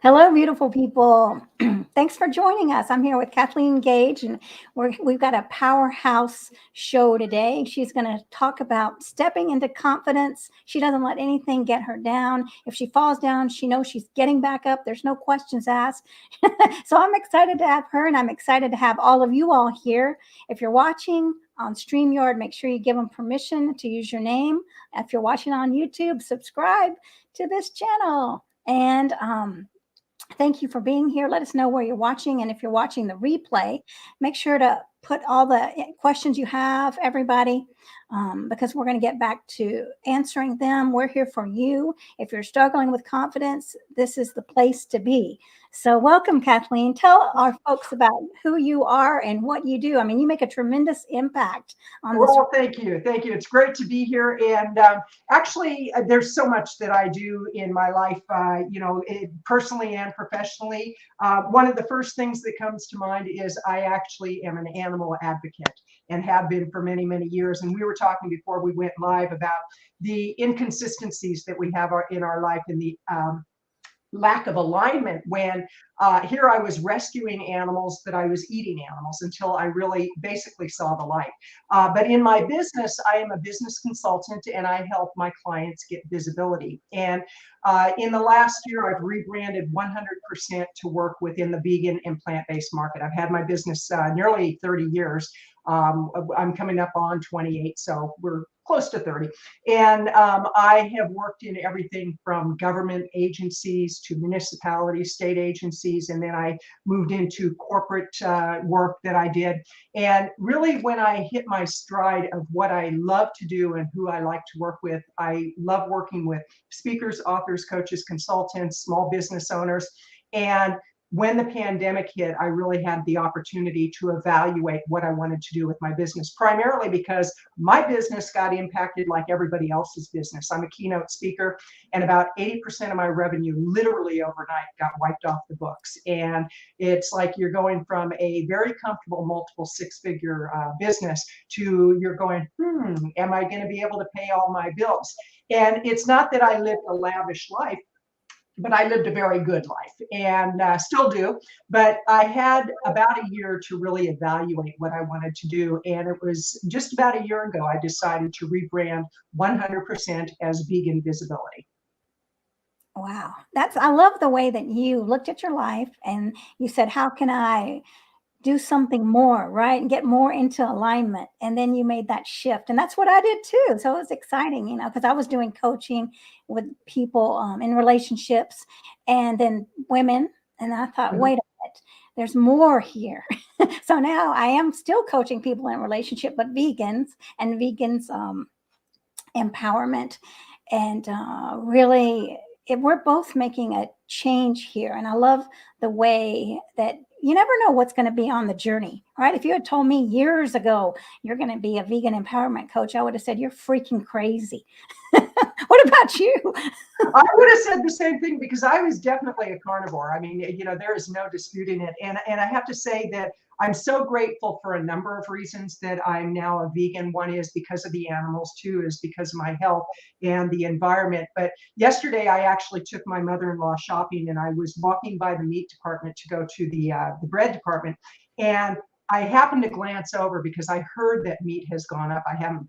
Hello, beautiful people. Thanks for joining us. I'm here with Kathleen Gage, and we've got a powerhouse show today. She's going to talk about stepping into confidence. She doesn't let anything get her down. If she falls down, she knows she's getting back up. There's no questions asked. So I'm excited to have her, and I'm excited to have all of you all here. If you're watching on StreamYard, make sure you give them permission to use your name. If you're watching on YouTube, subscribe to this channel. And thank you for being here. Let us know where you're watching. And if you're watching the replay, make sure to put all the questions you have, everybody, because we're going to get back to answering them. We're here for you. If you're struggling with confidence, this is the place to be. So welcome, Kathleen. Tell our folks about who you are and what you do. I mean, you make a tremendous impact on this. Well, thank you. Thank you. It's great to be here. And actually, there's so much that I do in my life, personally and professionally. One of the first things that comes to mind is I actually am an animal advocate and have been for many, many years. And we were talking before we went live about the inconsistencies that we have in our life and the lack of alignment when here I was rescuing animals, but I was eating animals until I really basically saw the light. But in my business, I am a business consultant and I help my clients get visibility. And in the last year, I've rebranded 100% to work within the vegan and plant-based market. I've had my business nearly 30 years. I'm coming up on 28, so we're close to 30. And I have worked in everything from government agencies to municipalities, state agencies, and then I moved into corporate work that I did. And really, when I hit my stride of what I love to do and who I like to work with, I love working with speakers, authors, coaches, consultants, small business owners. And when the pandemic hit, I really had the opportunity to evaluate what I wanted to do with my business, primarily because my business got impacted like everybody else's business. I'm a keynote speaker, and about 80% of my revenue literally overnight got wiped off the books. And it's like you're going from a very comfortable multiple six-figure business to you're going, am I going to be able to pay all my bills? And it's not that I lived a lavish life, but I lived a very good life and still do. But I had about a year to really evaluate what I wanted to do. And it was just about a year ago, I decided to rebrand 100% as Vegan Visibility. Wow. I love the way that you looked at your life and you said, how can I do something more, right? And get more into alignment. And then you made that shift. And that's what I did too. So it was exciting, because I was doing coaching with people in relationships and then women. And I thought, wait a minute, there's more here. So now I am still coaching people in relationship, but vegans and vegans empowerment. And really, we're both making a change here. And I love the way that you never know what's going to be on the journey, right? If you had told me years ago, you're going to be a vegan empowerment coach, I would have said, you're freaking crazy. What about you? I would have said the same thing because I was definitely a carnivore. I mean, there is no disputing it. And I have to say that I'm so grateful for a number of reasons that I'm now a vegan. One is because of the animals, two is because of my health and the environment. But yesterday I actually took my mother-in-law shopping and I was walking by the meat department to go to the bread department. And I happened to glance over because I heard that meat has gone up. I haven't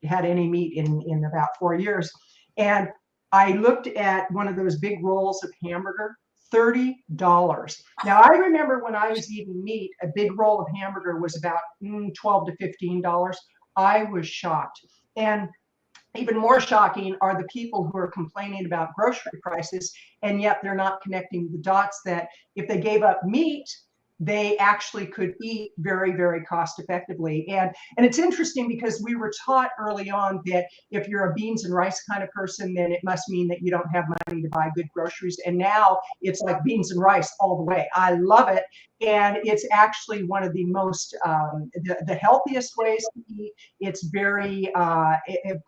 had any meat in about 4 years. And I looked at one of those big rolls of hamburger, $30. Now, I remember when I was eating meat, a big roll of hamburger was about $12 to $15. I was shocked. And even more shocking are the people who are complaining about grocery prices, and yet they're not connecting the dots that if they gave up meat, they actually could eat very, very cost effectively. And it's interesting because we were taught early on that if you're a beans and rice kind of person, then it must mean that you don't have money to buy good groceries. And now it's like beans and rice all the way. I love it. And it's actually one of the most, the healthiest ways to eat. It's very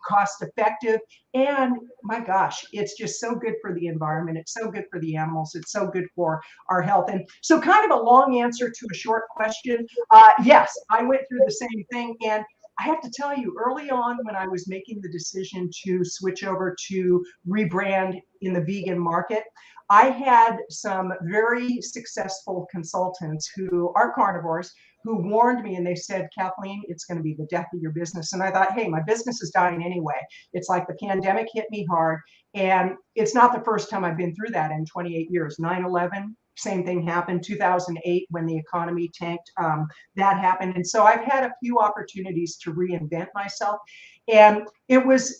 cost effective. And my gosh, it's just so good for the environment. It's so good for the animals. It's so good for our health. And so kind of a long answer to a short question. Yes, I went through the same thing. And I have to tell you, early on when I was making the decision to switch over to rebrand in the vegan market, I had some very successful consultants who are carnivores who warned me, and they said, Kathleen, it's going to be the death of your business. And I thought, hey, my business is dying anyway. It's like the pandemic hit me hard. And it's not the first time I've been through that in 28 years. 9/11, same thing happened. 2008, when the economy tanked, that happened. And so I've had a few opportunities to reinvent myself. And there was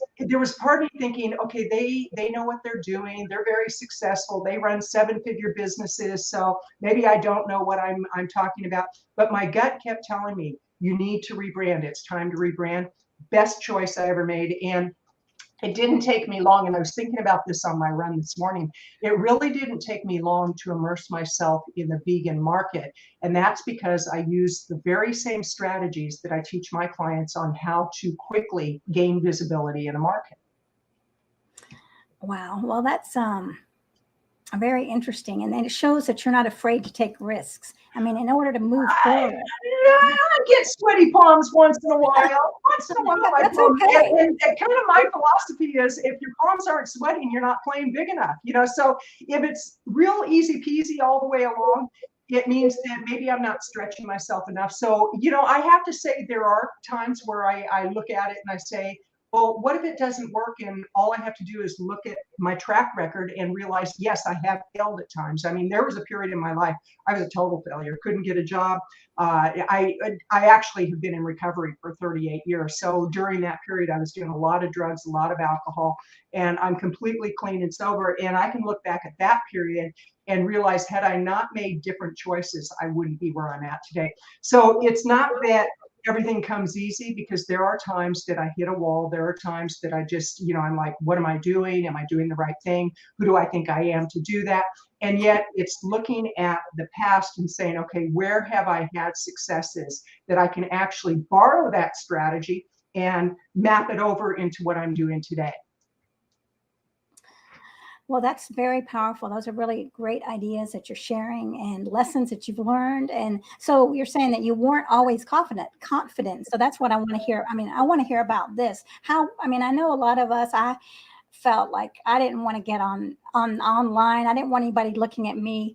part of me thinking, okay, they know what they're doing. They're very successful. They run 7-figure businesses. So maybe I don't know what I'm talking about. But my gut kept telling me, you need to rebrand. It's time to rebrand. Best choice I ever made. And it didn't take me long, and I was thinking about this on my run this morning. It really didn't take me long to immerse myself in the vegan market. And that's because I use the very same strategies that I teach my clients on how to quickly gain visibility in a market. Wow. Well, that's very interesting. And then it shows that you're not afraid to take risks. I mean, in order to move forward. I get sweaty palms once in a while. Once in a while, my That's palms. okay. And kind of my philosophy is, if your palms aren't sweating, you're not playing big enough. So if it's real easy peasy all the way along, it means that maybe I'm not stretching myself enough. So, I have to say there are times where I look at it and I say, well, what if it doesn't work? And all I have to do is look at my track record and realize, yes, I have failed at times. I mean, there was a period in my life I was a total failure, couldn't get a job. I actually have been in recovery for 38 years. So during that period, I was doing a lot of drugs, a lot of alcohol, and I'm completely clean and sober. And I can look back at that period and realize, had I not made different choices, I wouldn't be where I'm at today. So it's not that everything comes easy, because there are times that I hit a wall. There are times that I just, I'm like, what am I doing? Am I doing the right thing? Who do I think I am to do that? And yet it's looking at the past and saying, okay, where have I had successes that I can actually borrow that strategy and map it over into what I'm doing today? Well, that's very powerful. Those are really great ideas that you're sharing and lessons that you've learned. And so you're saying that you weren't always confident. So that's what I want to hear. I mean, I want to hear about this. I know a lot of us, I felt like I didn't want to get on online. I didn't want anybody looking at me.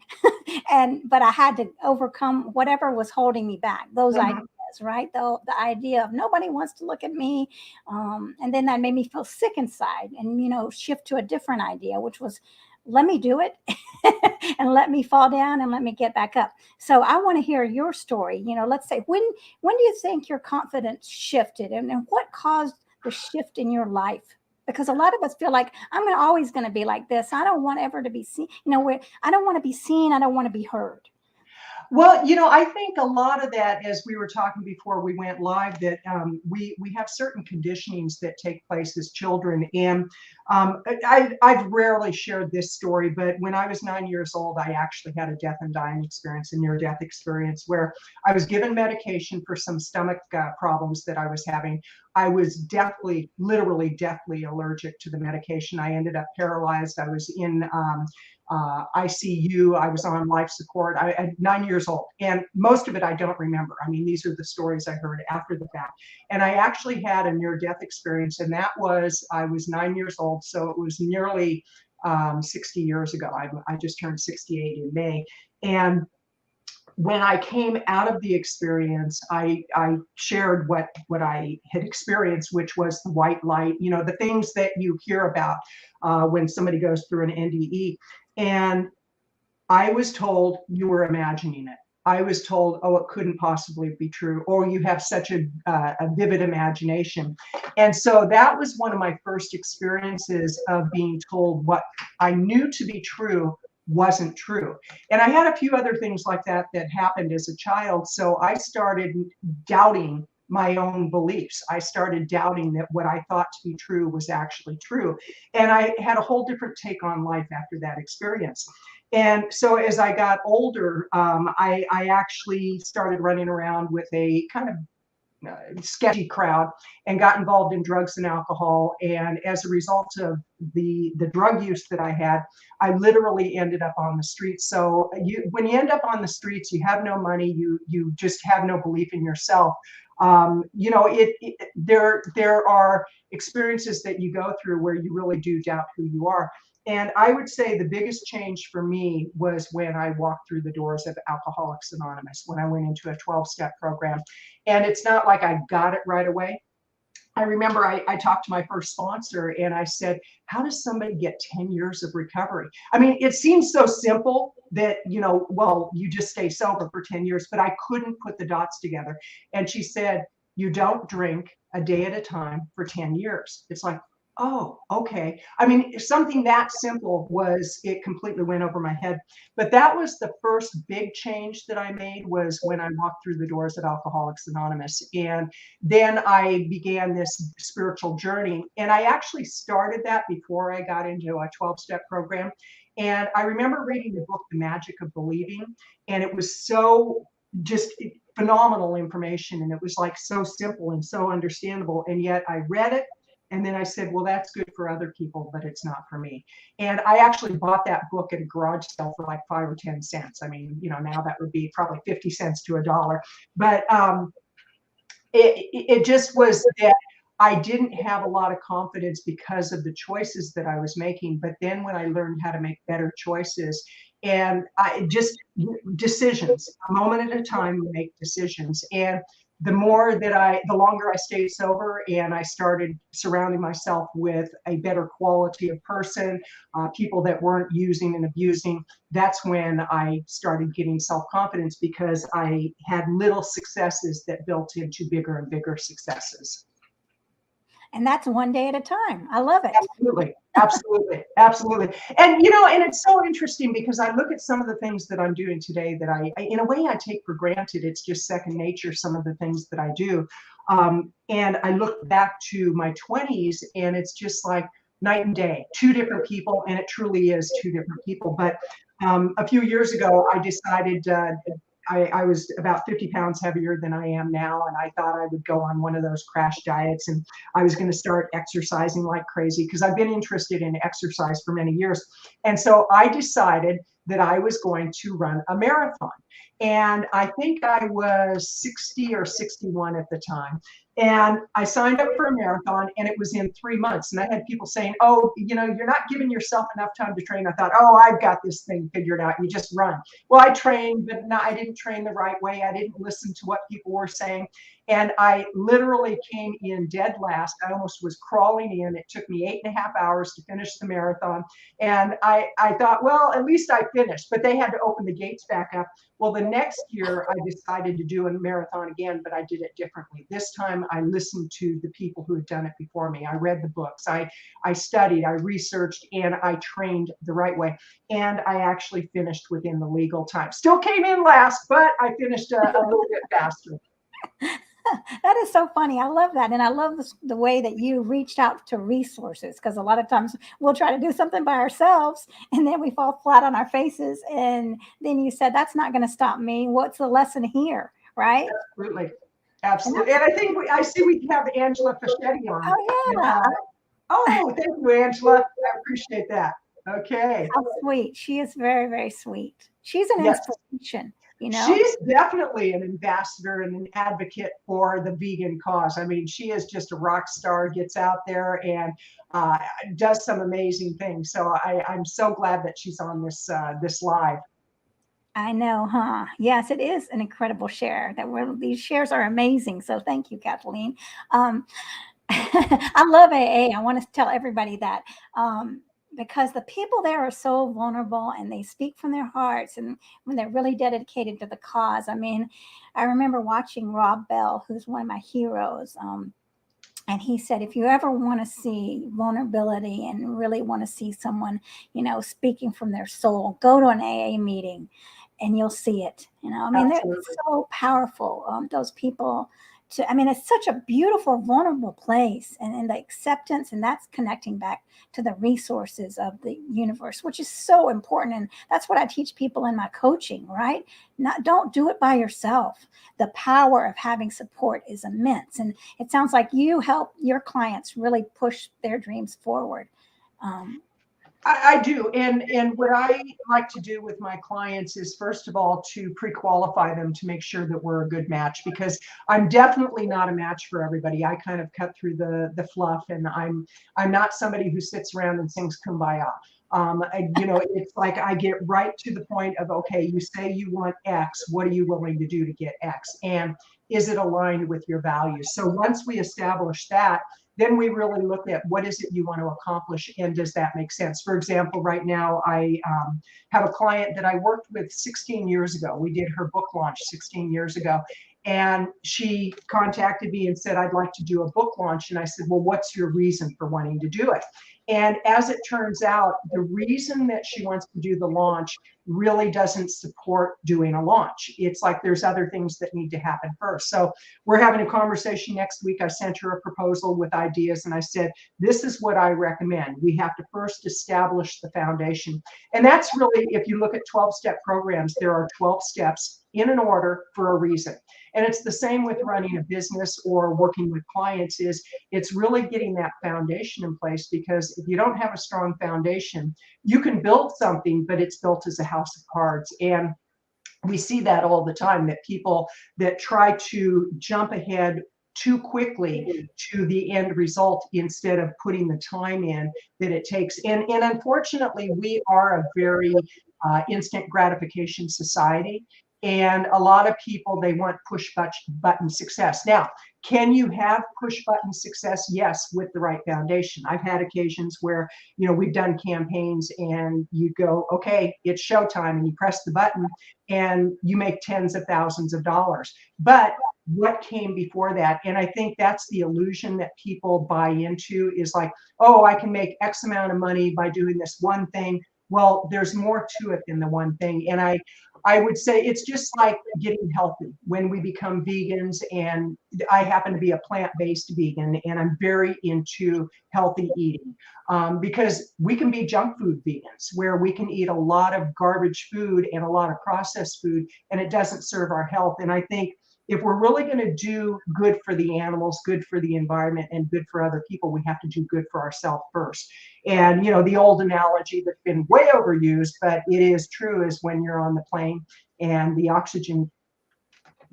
But I had to overcome whatever was holding me back. Those ideas, right? The idea of nobody wants to look at me. And then that made me feel sick inside, and, shift to a different idea, which was, let me do it and let me fall down and let me get back up. So I want to hear your story. Let's say, when do you think your confidence shifted, and what caused the shift in your life? Because a lot of us feel like, I'm always going to be like this. I don't want ever to be seen. I don't want to be seen. I don't want to be heard. Well, I think a lot of that, as we were talking before we went live, that we have certain conditionings that take place as children. And I've rarely shared this story, but when I was 9 years old, I actually had a death and dying experience, a near-death experience, where I was given medication for some stomach problems that I was having. I was literally deathly allergic to the medication. I ended up paralyzed. I was in ICU. I was on life support. At 9 years old, and most of it I don't remember. I mean, these are the stories I heard after the fact. And I actually had a near-death experience, and I was 9 years old, so it was nearly 60 years ago. I just turned 68 in May, and when I came out of the experience, I shared what I had experienced, which was the white light, the things that you hear about when somebody goes through an NDE. And I was told, you were imagining it. I was told, oh, it couldn't possibly be true, or you have such a vivid imagination. And so that was one of my first experiences of being told what I knew to be true wasn't true. And I had a few other things like that happened as a child. So I started doubting my own beliefs. I started doubting that what I thought to be true was actually true. And I had a whole different take on life after that experience. And so as I got older, I actually started running around with a kind of sketchy crowd and got involved in drugs and alcohol. And as a result of the drug use that I had, I literally ended up on the streets. So when you end up on the streets, you have no money, you just have no belief in yourself. There are experiences that you go through where you really do doubt who you are. And I would say the biggest change for me was when I walked through the doors of Alcoholics Anonymous, when I went into a 12-step program. And it's not like I got it right away. I remember I talked to my first sponsor and I said, how does somebody get 10 years of recovery? I mean, it seems so simple that, well, you just stay sober for 10 years, but I couldn't put the dots together. And she said, you don't drink a day at a time for 10 years. It's like, oh, okay. I mean, something that simple it completely went over my head. But that was the first big change that I made, was when I walked through the doors of Alcoholics Anonymous. And then I began this spiritual journey. And I actually started that before I got into a 12-step program. And I remember reading the book, The Magic of Believing. And it was so just phenomenal information. And it was like so simple and so understandable. And yet I read it. And then I said, well, that's good for other people, but it's not for me. And I actually bought that book at a garage sale for like 5 or 10 cents. I mean, now that would be probably 50 cents to $1. But it just was that I didn't have a lot of confidence because of the choices that I was making. But then when I learned how to make better choices, and decisions, a moment at a time, you make decisions. And the longer I stayed sober and I started surrounding myself with a better quality of person, people that weren't using and abusing, that's when I started getting self-confidence, because I had little successes that built into bigger and bigger successes. And that's one day at a time. I love it. Absolutely. Absolutely. Absolutely. And, and it's so interesting because I look at some of the things that I'm doing today that in a way, I take for granted. It's just second nature, some of the things that I do. And I look back to my 20s and it's just like night and day, two different people. And it truly is two different people. But a few years ago, I decided I was about 50 pounds heavier than I am now. And I thought I would go on one of those crash diets and I was going to start exercising like crazy, because I've been interested in exercise for many years. And so I decided that I was going to run a marathon. And I think I was 60 or 61 at the time. And I signed up for a marathon and it was in 3 months. And I had people saying, oh, you're not giving yourself enough time to train. I thought, oh, I've got this thing figured out. You just run. Well, I trained, but I didn't train the right way. I didn't listen to what people were saying. And I literally came in dead last. I almost was crawling in. It took me 8.5 hours to finish the marathon. And I thought, well, at least I finished, but they had to open the gates back up. Well, the next year I decided to do a marathon again, but I did it differently. This time I listened to the people who had done it before me. I read the books, I studied, I researched, and I trained the right way. And I actually finished within the legal time. Still came in last, but I finished a little bit faster. That is so funny. I love that. And I love the way that you reached out to resources, because a lot of times we'll try to do something by ourselves and then we fall flat on our faces. And then you said, that's not going to stop me. What's the lesson here? Right? Absolutely. Absolutely. And I think I see we have Angela Fischetti on. Oh, yeah. Oh, thank you, Angela. I appreciate that. Okay. How sweet. She is very, very sweet. She's an inspiration. She's definitely an ambassador and an advocate for the vegan cause. I mean, she is just a rock star, gets out there and does some amazing things. So I'm so glad that she's on this live. I know, huh? Yes, it is an incredible share. These shares are amazing. So thank you, Kathleen. I love AA. I want to tell everybody that. Because the people there are so vulnerable and they speak from their hearts, and when they're really dedicated to the cause. I mean, I remember watching Rob Bell, who's one of my heroes. And he said, if you ever want to see vulnerability and really want to see someone, speaking from their soul, go to an AA meeting and you'll see it. I mean, they're so powerful. Those people. It's such a beautiful, vulnerable place, and the acceptance, and that's connecting back to the resources of the universe, which is so important. And that's what I teach people in my coaching, right? Don't do it by yourself. The power of having support is immense. And it sounds like you help your clients really push their dreams forward. I do. And what I like to do with my clients is, first of all, to pre-qualify them to make sure that we're a good match, because I'm definitely not a match for everybody. I kind of cut through the fluff, and I'm not somebody who sits around and sings Kumbaya. It's like I get right to the point of, okay, you say you want X, what are you willing to do to get X? And is it aligned with your values? So once we establish that, then we really look at what is it you want to accomplish, and does that make sense? For example, right now I have a client that I worked with 16 years ago. We did her book launch 16 years ago, and she contacted me and said, I'd like to do a book launch. And I said, well, what's your reason for wanting to do it? And as it turns out, the reason that she wants to do the launch really doesn't support doing a launch. It's like there's other things that need to happen first. So we're having a conversation next week. I sent her a proposal with ideas, and I said, this is what I recommend. We have to first establish the foundation. And that's really, if you look at 12-step programs, there are 12 steps in an order for a reason. And it's the same with running a business or working with clients. It's really getting that foundation in place, because if you don't have a strong foundation, you can build something, but it's built as a house of cards. And we see that all the time, that people that try to jump ahead too quickly to the end result instead of putting the time in that it takes. And unfortunately, we are a very instant gratification society. And a lot of people, they want push button success. Now, can you have push button success? Yes, with the right foundation. I've had occasions where, we've done campaigns and you go, okay, it's showtime, and you press the button and you make tens of thousands of dollars. But what came before that? And I think that's the illusion that people buy into, is like, oh, I can make X amount of money by doing this one thing. Well, there's more to it than the one thing. And I would say it's just like getting healthy. When we become vegans, and I happen to be a plant-based vegan, and I'm very into healthy eating, because we can be junk food vegans, where we can eat a lot of garbage food and a lot of processed food, and it doesn't serve our health. And I think if we're really going to do good for the animals, good for the environment, and good for other people, we have to do good for ourselves first. And, the old analogy that's been way overused, but it is true, is when you're on the plane and the oxygen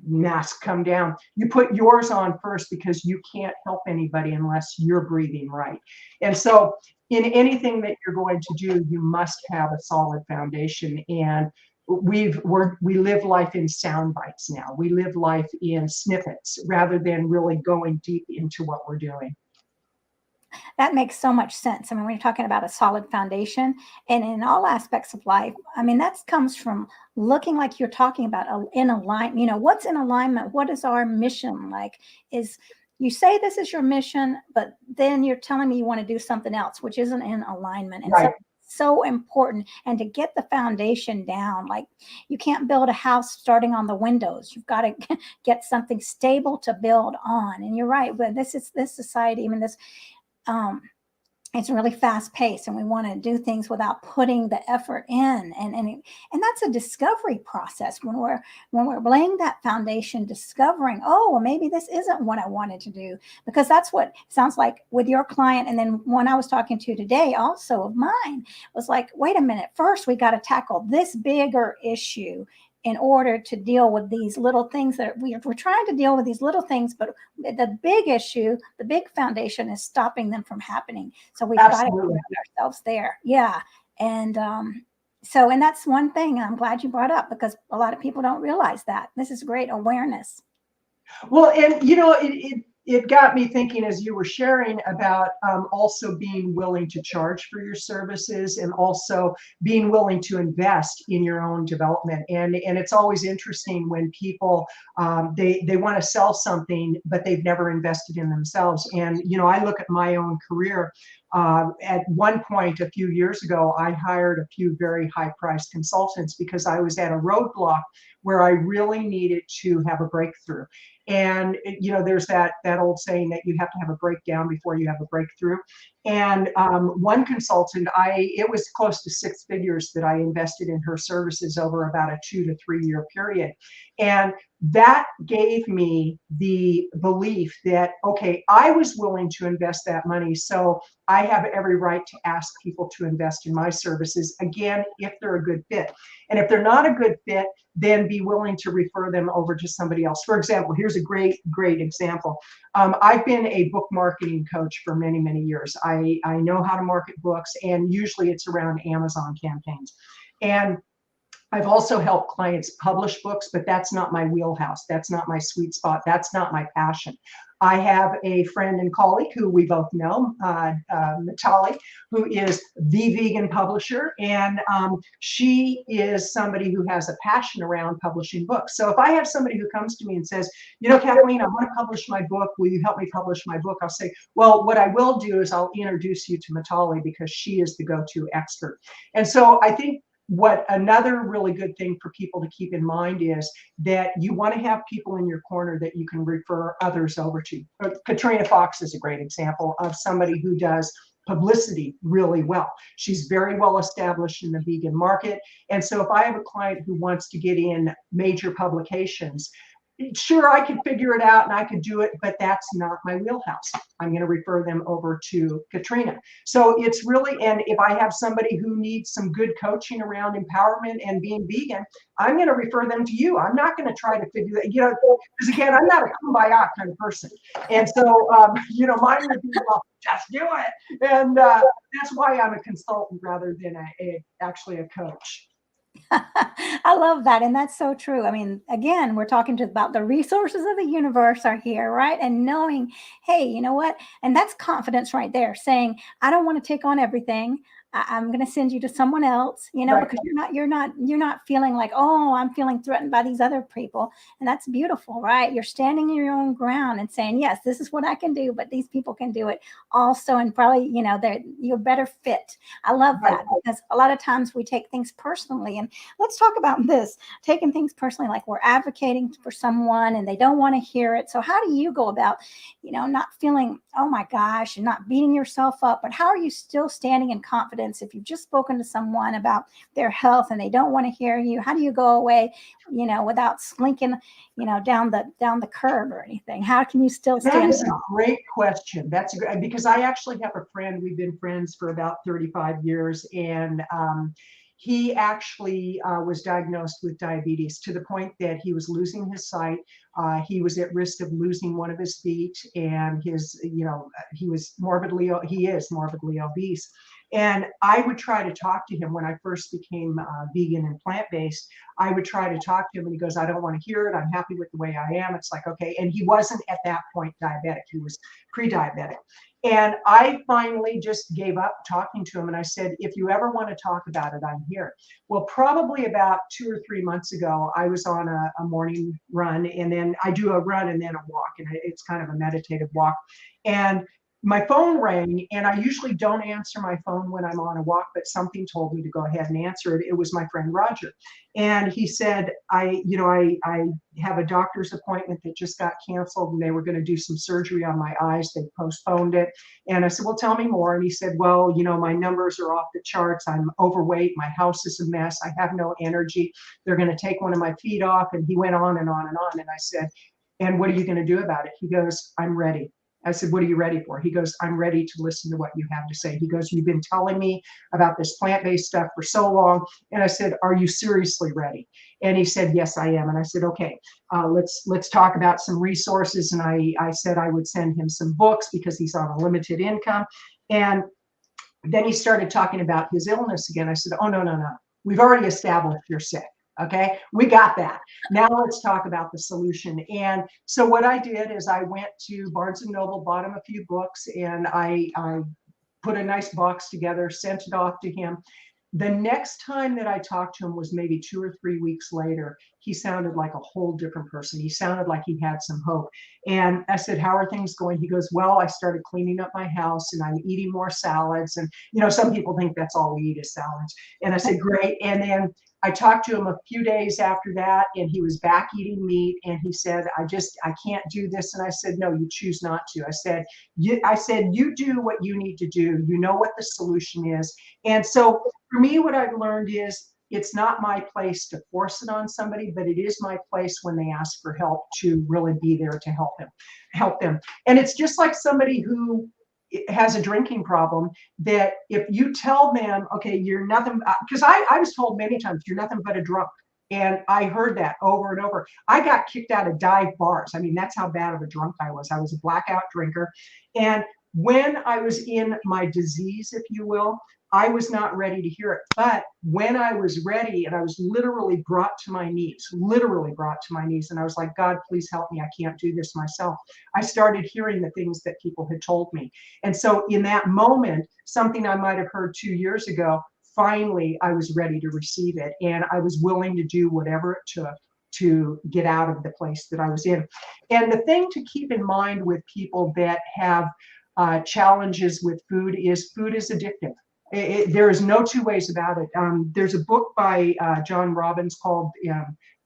masks come down, you put yours on first, because you can't help anybody unless you're breathing right. And so in anything that you're going to do, you must have a solid foundation. And we live life in sound bites now. We live life in snippets rather than really going deep into what we're doing. That makes so much sense. I mean, when you're talking about a solid foundation, and in all aspects of life, I mean, that comes from looking, like you're talking about, in alignment. What's in alignment? What is our mission? Like, is you say this is your mission, but then you're telling me you want to do something else, which isn't in alignment. And Right. so important. And to get the foundation down, like, you can't build a house starting on the windows. You've got to get something stable to build on. And you're right, but this society, I mean, it's really fast paced, and we want to do things without putting the effort in. And that's a discovery process, when we're laying that foundation, discovering, oh, well, maybe this isn't what I wanted to do, because that's what it sounds like with your client. And then when I was talking to today, also of mine, was like, wait a minute, first we got to tackle this bigger issue in order to deal with these little things that we're trying to deal with, these little things, but the big issue, the big foundation, is stopping them from happening. So we've got to Absolutely. put ourselves there. Yeah. And and that's one thing I'm glad you brought up, because a lot of people don't realize that. This is great awareness. Well, and it got me thinking, as you were sharing, about also being willing to charge for your services, and also being willing to invest in your own development. And it's always interesting when people they want to sell something, but they've never invested in themselves. And I look at my own career. At one point a few years ago, I hired a few very high-priced consultants, because I was at a roadblock where I really needed to have a breakthrough. And there's that old saying that you have to have a breakdown before you have a breakthrough. And one consultant, it was close to 6 figures that I invested in her services over about a 2 to 3 year period. And that gave me the belief that, okay, I was willing to invest that money. So I have every right to ask people to invest in my services, again, if they're a good fit. And if they're not a good fit, then be willing to refer them over to somebody else. For example, here's a great example. I've been a book marketing coach for many, many years. I know how to market books, and usually it's around Amazon campaigns. And I've also helped clients publish books, but that's not my wheelhouse. That's not my sweet spot. That's not my passion. I have a friend and colleague who we both know, Natalie, who is the vegan publisher. And she is somebody who has a passion around publishing books. So if I have somebody who comes to me and says, Kathleen, I want to publish my book. Will you help me publish my book? I'll say, well, what I will do is I'll introduce you to Natalie because she is the go-to expert. And so I think what another really good thing for people to keep in mind is that you want to have people in your corner that you can refer others over to. Katrina Fox is a great example of somebody who does publicity really well. She's very well established in the vegan market. And so if I have a client who wants to get in major publications, sure, I could figure it out and I could do it, but that's not my wheelhouse. I'm going to refer them over to Katrina. So it's really, and if I have somebody who needs some good coaching around empowerment and being vegan, I'm going to refer them to you. I'm not going to try to figure that, because again, I'm not a kumbaya kind of person. And so, mine would be, well, just do it. And that's why I'm a consultant rather than actually a coach. I love that. And that's so true. I mean, again, we're talking about the resources of the universe are here, right? And knowing, hey, you know what? And that's confidence right there, saying, I don't want to take on everything. I'm going to send you to someone else, Right. because you're not feeling like, oh, I'm feeling threatened by these other people. And that's beautiful, right? You're standing in your own ground and saying, yes, this is what I can do, but these people can do it also. And probably, you're better fit. I love that because a lot of times we take things personally. And let's talk about this, taking things personally, like we're advocating for someone and they don't want to hear it. So how do you go about, not feeling, oh my gosh, and not beating yourself up, but how are you still standing in confidence if you've just spoken to someone about their health and they don't want to hear you? How do you go away, without slinking, down the curb or anything? How can you still stand? That is a great question. That's great, because I actually have a friend. We've been friends for about 35 years, and he actually was diagnosed with diabetes to the point that he was losing his sight. He was at risk of losing one of his feet, and he is morbidly obese. And I would try to talk to him when I first became vegan and plant-based. I would try to talk to him and he goes, I don't want to hear it. I'm happy with the way I am. It's like, okay. And he wasn't at that point diabetic. He was pre-diabetic. And I finally just gave up talking to him. And I said, if you ever want to talk about it, I'm here. Well, probably about 2 or 3 months ago, I was on a morning run, and then I do a run and then a walk. And it's kind of a meditative walk. And my phone rang, and I usually don't answer my phone when I'm on a walk, but something told me to go ahead and answer it. It was my friend Roger. And he said, I have a doctor's appointment that just got canceled, and they were going to do some surgery on my eyes. They postponed it. And I said, well, tell me more. And he said, well, my numbers are off the charts. I'm overweight. My house is a mess. I have no energy. They're going to take one of my feet off. And he went on and on and on. And I said, and what are you going to do about it? He goes, I'm ready. I said, what are you ready for? He goes, I'm ready to listen to what you have to say. He goes, you've been telling me about this plant-based stuff for so long. And I said, are you seriously ready? And he said, yes, I am. And I said, okay, let's talk about some resources. And I said I would send him some books because he's on a limited income. And then he started talking about his illness again. I said, oh, no. We've already established you're sick. Okay, we got that. Now let's talk about the solution. And so what I did is I went to Barnes & Noble, bought him a few books, and I put a nice box together, sent it off to him. The next time that I talked to him was maybe 2 or 3 weeks later. he sounded like a whole different person. He sounded like he had some hope. And I said, how are things going? He goes, well, I started cleaning up my house and I'm eating more salads. And, some people think that's all we eat is salads. And I said, great. And then I talked to him a few days after that, and he was back eating meat. And he said, I can't do this. And I said, no, you choose not to. I said, you do what you need to do. You know what the solution is. And so for me, what I've learned is it's not my place to force it on somebody, but it is my place when they ask for help to really be there to help them. And it's just like somebody who has a drinking problem, that if you tell them, okay, you're nothing, because I was told many times, you're nothing but a drunk. And I heard that over and over. I got kicked out of dive bars. I mean, that's how bad of a drunk I was. I was a blackout drinker. And when I was in my disease, if you will, I was not ready to hear it. But when I was ready, and I was literally brought to my knees, and I was like, God, please help me. I can't do this myself. I started hearing the things that people had told me. And so in that moment, something I might have heard 2 years ago, finally, I was ready to receive it. And I was willing to do whatever it took to get out of the place that I was in. And the thing to keep in mind with people that have challenges with food is addictive. There is no two ways about it. There's a book by John Robbins called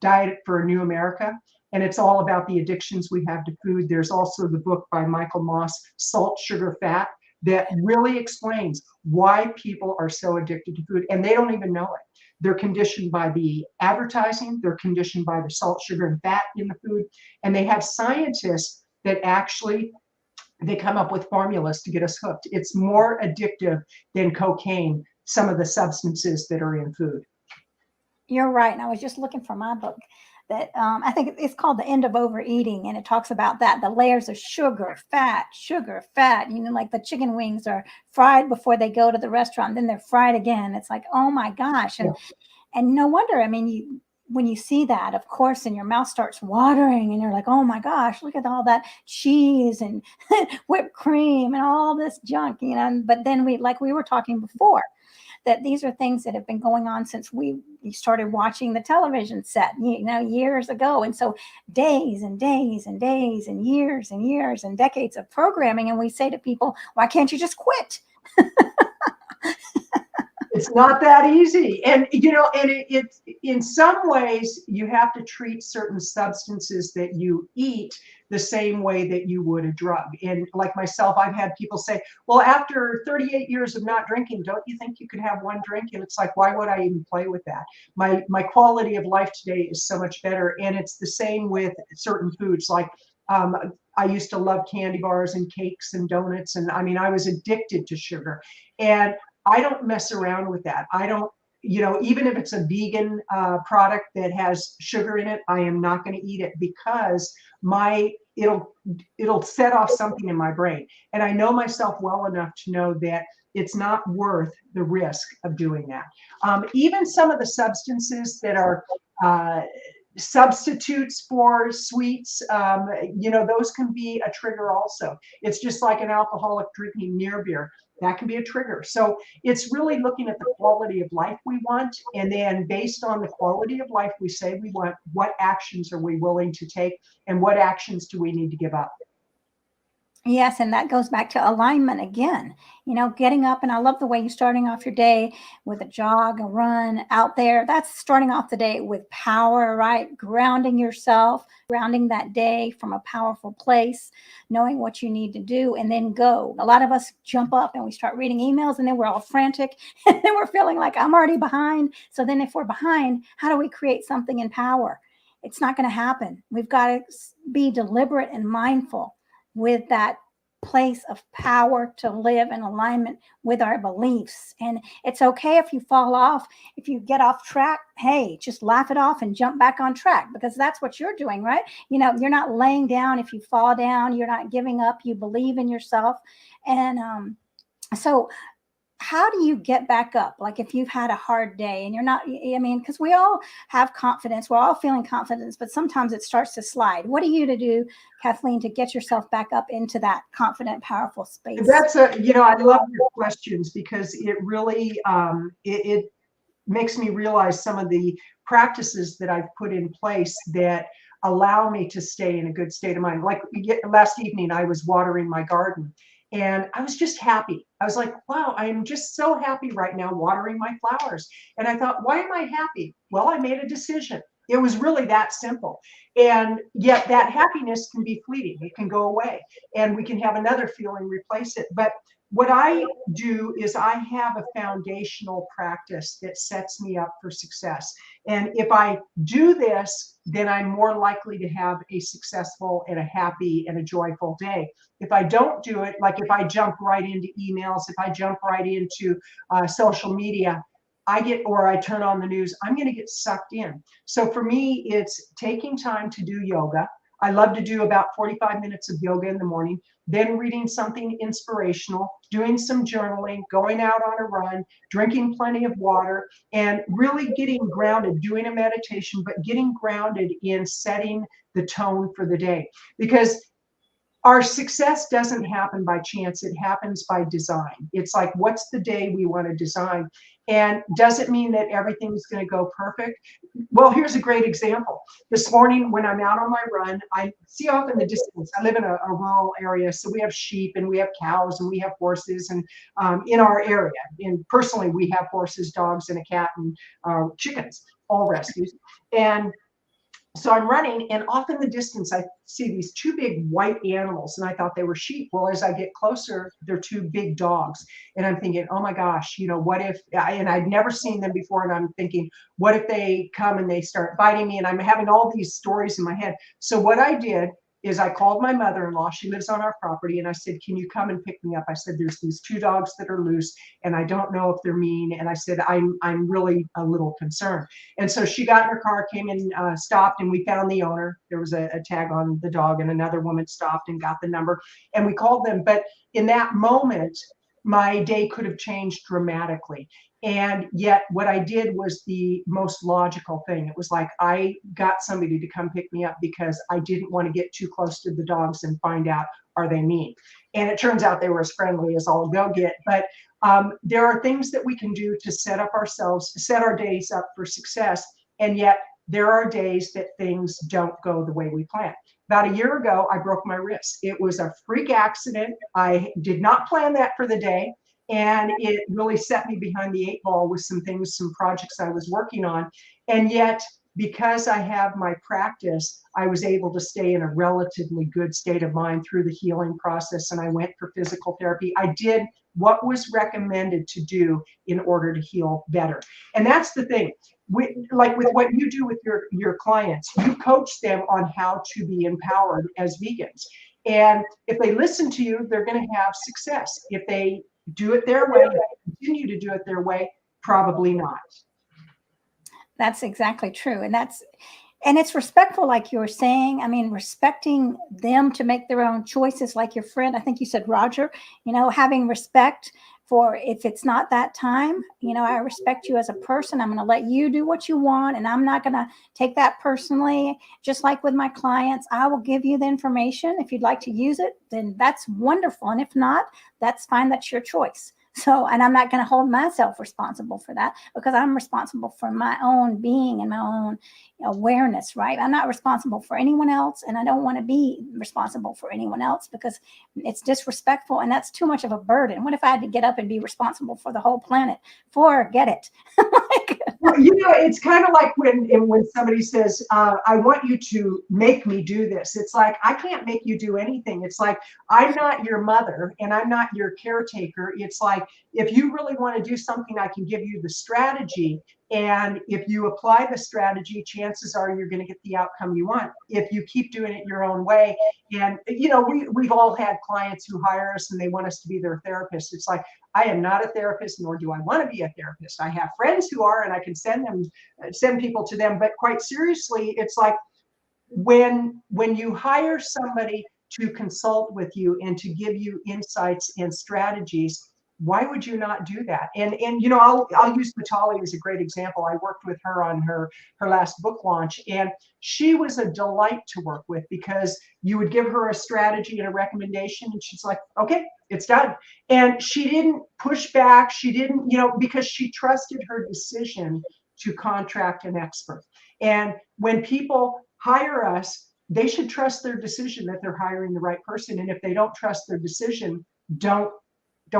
Diet for a New America, and it's all about the addictions we have to food. There's also the book by Michael Moss, Salt, Sugar, Fat, that really explains why people are so addicted to food, and they don't even know it. They're conditioned by the advertising, they're conditioned by the salt, sugar, and fat in the food, and they have scientists that actually they come up with formulas to get us hooked. It's more addictive than cocaine, some of the substances that are in food. You're right. And I was just looking for my book that I think it's called The End of Overeating. And it talks about that, the layers of sugar, fat, like the chicken wings are fried before they go to the restaurant, then they're fried again. It's like, oh my gosh. And no wonder, I mean, when you see that, of course, and your mouth starts watering and you're like, oh my gosh, look at all that cheese and whipped cream and all this junk, but then we were talking before, that these are things that have been going on since we started watching the television set, years ago. And so days and days and days and years and decades of programming. And we say to people, why can't you just quit? It's not that easy. And, it's in some ways you have to treat certain substances that you eat the same way that you would a drug. And like myself, I've had people say, well, after 38 years of not drinking, don't you think you could have one drink? And it's like, why would I even play with that? My quality of life today is so much better. And it's the same with certain foods. Like, I used to love candy bars and cakes and donuts. And I mean, I was addicted to sugar. And I don't mess around with that. I don't, even if it's a vegan product that has sugar in it, I am not going to eat it because it'll set off something in my brain. And I know myself well enough to know that it's not worth the risk of doing that. Even some of the substances that are substitutes for sweets, those can be a trigger also. It's just like an alcoholic drinking near beer. That can be a trigger. So it's really looking at the quality of life we want. And then based on the quality of life we say we want, what actions are we willing to take and what actions do we need to give up? Yes, and that goes back to alignment again, getting up. And I love the way you're starting off your day with a jog, a run out there. That's starting off the day with power, right? Grounding yourself, grounding that day from a powerful place, knowing what you need to do, and then go. A lot of us jump up and we start reading emails, and then we're all frantic, and then we're feeling like I'm already behind. So then if we're behind, how do we create something in power? It's not going to happen. We've got to be deliberate and mindful with that place of power to live in alignment with our beliefs. And it's okay if you fall off, if you get off track, hey, just laugh it off and jump back on track, because that's what you're doing, right? You're not laying down. If you fall down, you're not giving up. You believe in yourself. And so how do you get back up? Like if you've had a hard day and you're not, because we all have confidence, we're all feeling confidence, but sometimes it starts to slide. What are you to do, Kathleen, to get yourself back up into that confident, powerful space? That's I love your questions because it really, makes me realize some of the practices that I've put in place that allow me to stay in a good state of mind. Like last evening, I was watering my garden and I was just happy. I was like, wow, I am just so happy right now watering my flowers. And I thought, why am I happy? Well, I made a decision. It was really that simple. And yet that happiness can be fleeting. It can go away and we can have another feeling replace it. But what I do is I have a foundational practice that sets me up for success. And if I do this, then I'm more likely to have a successful and a happy and a joyful day. If I don't do it, like if I jump right into emails, if I jump right into social media, or I turn on the news, I'm going to get sucked in. So for me, it's taking time to do yoga. I love to do about 45 minutes of yoga in the morning, then reading something inspirational, doing some journaling, going out on a run, drinking plenty of water, and really getting grounded, doing a meditation, but getting grounded in setting the tone for the day. Because our success doesn't happen by chance. It happens by design. It's like, what's the day we want to design? And does it mean that everything's going to go perfect? Well, here's a great example. This morning, when I'm out on my run, I see off in the distance, I live in a rural area, so we have sheep and we have cows and we have horses and in our area. And personally, we have horses, dogs, and a cat and chickens, all rescues. And so I'm running, and off in the distance, I see these two big white animals, and I thought they were sheep. Well, as I get closer, they're two big dogs. And I'm thinking, oh my gosh, what if, and I'd never seen them before, and I'm thinking, what if they come and they start biting me? And I'm having all these stories in my head. So what I did is I called my mother-in-law. She lives on our property. And I said, can you come and pick me up? I said, there's these two dogs that are loose and I don't know if they're mean. And I said, I'm really a little concerned. And so she got in her car, came and stopped, and we found the owner. There was a tag on the dog, and another woman stopped and got the number, and we called them. But in that moment, my day could have changed dramatically. And yet what I did was the most logical thing. It was like I got somebody to come pick me up because I didn't want to get too close to the dogs and find out, are they mean? And it turns out they were as friendly as all they'll get. But there are things that we can do to set our days up for success. And yet there are days that things don't go the way we plan. About a year ago, I broke my wrist. It was a freak accident. I did not plan that for the day. And it really set me behind the 8 ball with some projects I was working on. And yet, because I have my practice, I was able to stay in a relatively good state of mind through the healing process. And I went for physical therapy. I did what was recommended to do in order to heal better. And that's the thing. Like with what you do with your clients, you coach them on how to be empowered as vegans. And if they listen to you, they're going to have success. If they do it their way, continue to do it their way, probably not. That's exactly true. And it's respectful, like you were saying. I mean, respecting them to make their own choices, like your friend, I think you said Roger, having respect for if it's not that time, I respect you as a person. I'm going to let you do what you want, and I'm not going to take that personally. Just like with my clients, I will give you the information. If you'd like to use it, then that's wonderful. And if not, that's fine. That's your choice. So, and I'm not going to hold myself responsible for that because I'm responsible for my own being and my own awareness, right? I'm not responsible for anyone else, and I don't want to be responsible for anyone else because it's disrespectful and that's too much of a burden. What if I had to get up and be responsible for the whole planet? Forget it. Well, it's kind of like when somebody says, I want you to make me do this. It's like, I can't make you do anything. It's like, I'm not your mother and I'm not your caretaker. It's like, if you really want to do something, I can give you the strategy. And if you apply the strategy, chances are you're going to get the outcome you want. If you keep doing it your own way. And, we've all had clients who hire us and they want us to be their therapist. It's like, I am not a therapist, nor do I want to be a therapist. I have friends who are, and I can send people to them. But quite seriously, it's like when you hire somebody to consult with you and to give you insights and strategies, why would you not do that? And you know, I'll use Natalie as a great example. I worked with her on her last book launch, and she was a delight to work with because you would give her a strategy and a recommendation, and she's like, okay, it's done. And she didn't push back. She didn't, you know, because she trusted her decision to contract an expert. And when people hire us, they should trust their decision that they're hiring the right person. And if they don't trust their decision, don't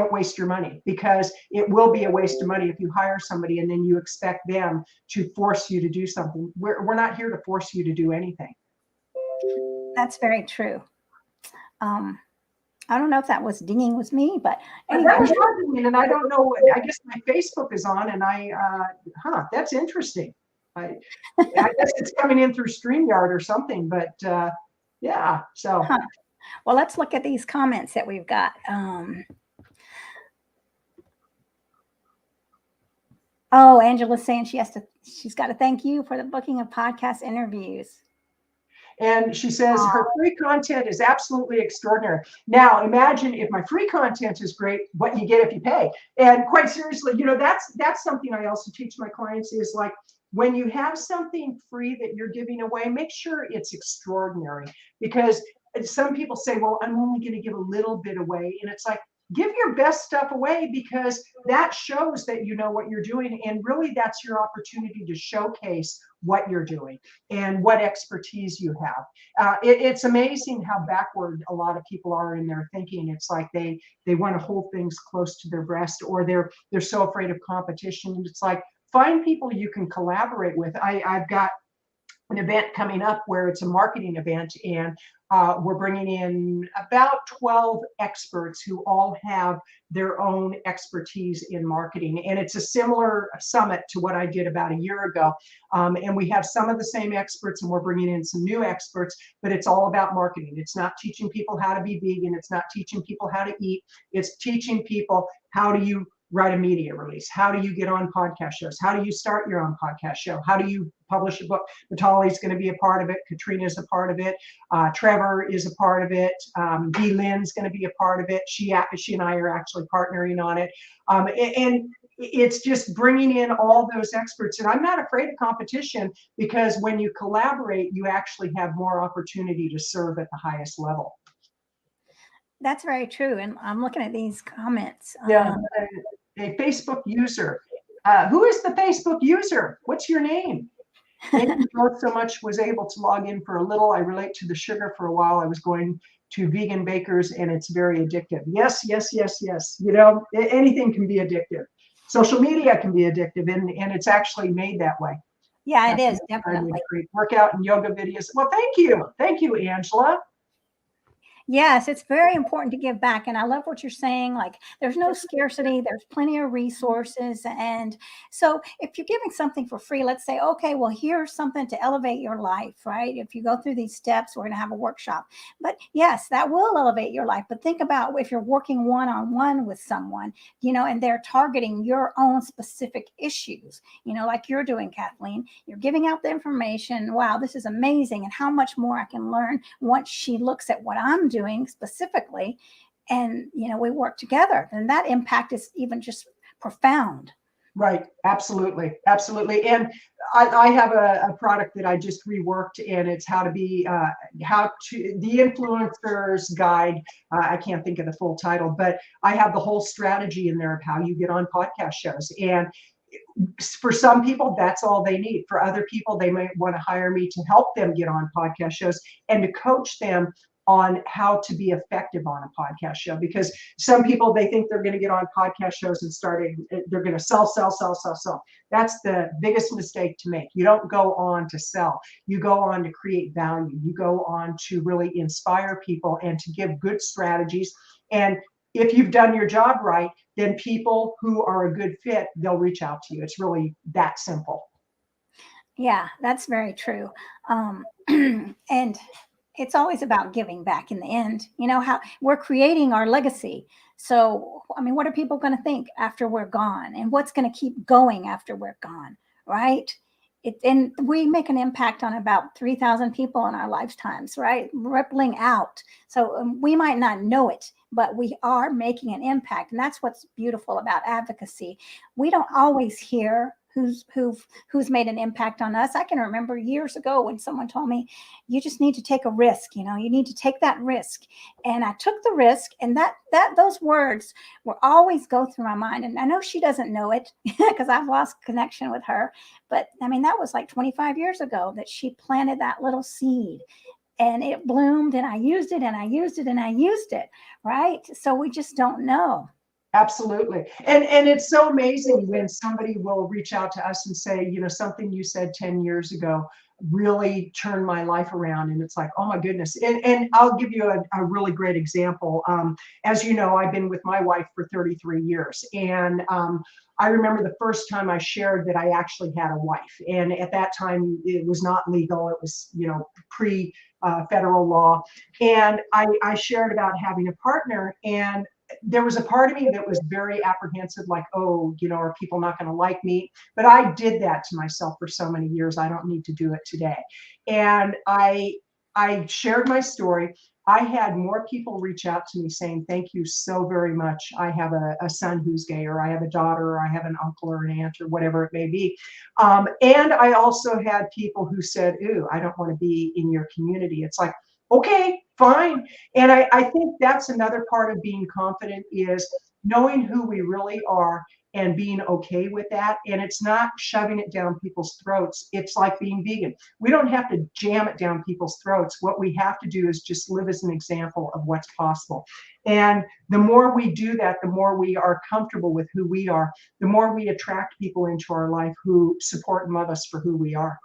waste your money, because it will be a waste of money if you hire somebody and then you expect them to force you to do something. We're not here to force you to do anything. That's very true. I don't know if that was dinging with me, but anyway. And I don't know, I guess my Facebook is on, and that's interesting. I guess it's coming in through StreamYard or something, but yeah, so. Well, let's look at these comments that we've got. Oh, Angela's saying she's got to thank you for the booking of podcast interviews. And she says her free content is absolutely extraordinary. Now, imagine if my free content is great, what you get if you pay. And quite seriously, you know, that's something I also teach my clients is like, when you have something free that you're giving away, make sure it's extraordinary, because some people say, well, I'm only going to give a little bit away. And it's like, give your best stuff away, because that shows that you know what you're doing. And really, that's your opportunity to showcase what you're doing and what expertise you have. It's amazing how backward a lot of people are in their thinking. It's like they want to hold things close to their breast, or they're so afraid of competition. And it's like, find people you can collaborate with. I've got an event coming up where it's a marketing event, and we're bringing in about 12 experts who all have their own expertise in marketing. And it's a similar summit to what I did about a year ago. And we have some of the same experts, and we're bringing in some new experts, but it's all about marketing. It's not teaching people how to be vegan. It's not teaching people how to eat. It's teaching people, how do you write a media release? How do you get on podcast shows? How do you start your own podcast show? How do you publish a book? Natalie's going to be a part of it. Katrina's a part of it. Trevor is a part of it. Dee Lynn's going to be a part of it. She and I are actually partnering on it. And it's just bringing in all those experts. And I'm not afraid of competition, because when you collaborate, you actually have more opportunity to serve at the highest level. That's very true. And I'm looking at these comments. Yeah. A Facebook user. Who is the Facebook user? What's your name? Thank you both so much. Was able to log in for a little. I relate to the sugar for a while. I was going to vegan bakers, and it's very addictive. Yes, yes, yes, yes. You know, anything can be addictive. Social media can be addictive, and it's actually made that way. Yeah, it is, definitely. Workout and yoga videos. Well, thank you. Thank you, Angela. Yes, it's very important to give back. And I love what you're saying. Like, there's no scarcity, there's plenty of resources. And so if you're giving something for free, let's say, okay, well, here's something to elevate your life, right? If you go through these steps, we're going to have a workshop. But yes, that will elevate your life. But think about if you're working one-on-one with someone, you know, and they're targeting your own specific issues, you know, like you're doing, Kathleen. You're giving out the information. Wow, this is amazing. And how much more I can learn once she looks at what I'm doing specifically, and you know, we work together, and that impact is even just profound. Right. Absolutely. Absolutely. And I have a product that I just reworked, and it's the influencer's guide. I can't think of the full title, but I have the whole strategy in there of how you get on podcast shows. And for some people, that's all they need. For other people, they might want to hire me to help them get on podcast shows and to coach them on how to be effective on a podcast show. Because some people, they think they're going to get on podcast shows and they're going to sell. That's the biggest mistake to make. You don't go on to sell. You go on to create value. You go on to really inspire people and to give good strategies. And if you've done your job right, then people who are a good fit, they'll reach out to you. It's really that simple. Yeah, that's very true. And it's always about giving back in the end. You know, how we're creating our legacy. So, I mean, what are people going to think after we're gone? And what's going to keep going after we're gone, right? And we make an impact on about 3,000 people in our lifetimes, right? Rippling out. So we might not know it, but we are making an impact. And that's what's beautiful about advocacy. We don't always hear who's made an impact on us. I can remember years ago when someone told me, you just need to take a risk, you need to take that risk. And I took the risk, and those words will always go through my mind. And I know she doesn't know it because I've lost connection with her. But I mean, that was like 25 years ago that she planted that little seed, and it bloomed, and I used it and I used it and I used it. Right. So we just don't know. Absolutely. And it's so amazing when somebody will reach out to us and say, something you said 10 years ago really turned my life around. And it's like, oh my goodness. And I'll give you a really great example. As you know, I've been with my wife for 33 years. And I remember the first time I shared that I actually had a wife. And at that time, it was not legal. It was, pre federal law. And I shared about having a partner. And there was a part of me that was very apprehensive, like, oh, are people not going to like me? But I did that to myself for so many years. I don't need to do it today. And I shared my story. I had more people reach out to me saying, thank you so very much. I have a son who's gay, or I have a daughter, or I have an uncle or an aunt, or whatever it may be. And I also had people who said, ooh, I don't want to be in your community. It's like, okay, fine. And I think that's another part of being confident, is knowing who we really are and being okay with that. And it's not shoving it down people's throats. It's like being vegan. We don't have to jam it down people's throats. What we have to do is just live as an example of what's possible. And the more we do that, the more we are comfortable with who we are, the more we attract people into our life who support and love us for who we are.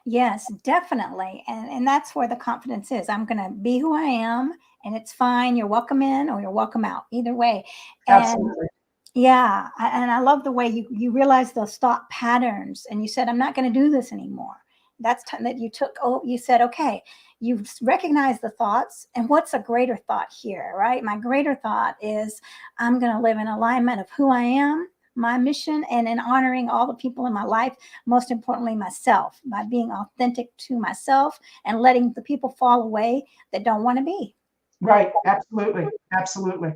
Yes, definitely. And that's where the confidence is. I'm going to be who I am, and it's fine. You're welcome in or you're welcome out, either way. And Absolutely. yeah, and I love the way you realize those thought patterns, and you said, I'm not going to do this anymore. That's time that you took. Oh, you said, okay, you recognize the thoughts, and what's a greater thought here, right? My greater thought is, I'm going to live in alignment of who I am, my mission, and in honoring all the people in my life, most importantly, myself, by being authentic to myself and letting the people fall away that don't want to be. Right. Absolutely. Absolutely.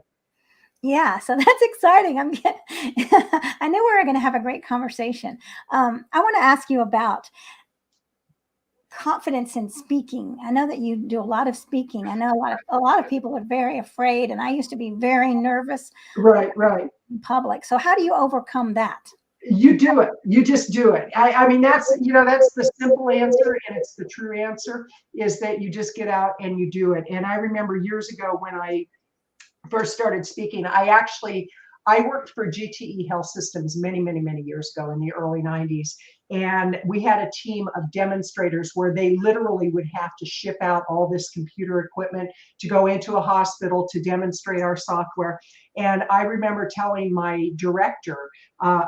Yeah, so that's exciting. I knew we were going to have a great conversation. I want to ask you about confidence in speaking. I know that you do a lot of speaking. I know a lot of people are very afraid, and I used to be very nervous Right. Right. in public. So how do you overcome that? You do it. You just do it. I mean, that's the simple answer, and it's the true answer, is that you just get out and you do it. And I remember years ago when I first started speaking, I worked for GTE Health Systems many, many, many years ago in the early 90s. And we had a team of demonstrators where they literally would have to ship out all this computer equipment to go into a hospital to demonstrate our software. And I remember telling my director,